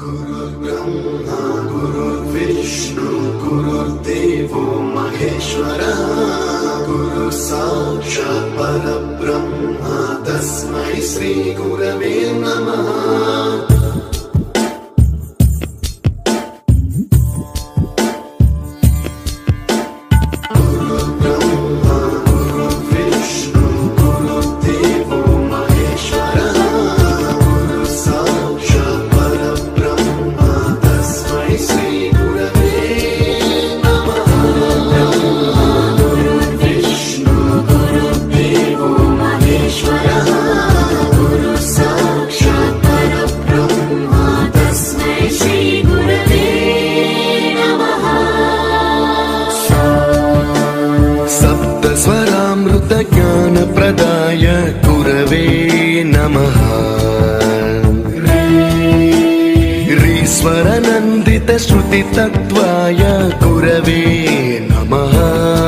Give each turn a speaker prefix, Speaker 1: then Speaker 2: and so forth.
Speaker 1: गुरुर्ब्रह्मा गुरुर्विष्णु गुरुर्देवो महेश्वरः गुरु साक्षात् परब्रह्म तस्मै श्री गुरवे नमः। स्वरामृत ज्ञान प्रदाय गुरवे नमः। ऋस्वर नन्दित श्रुति तत्त्वाय गुरवे नमः।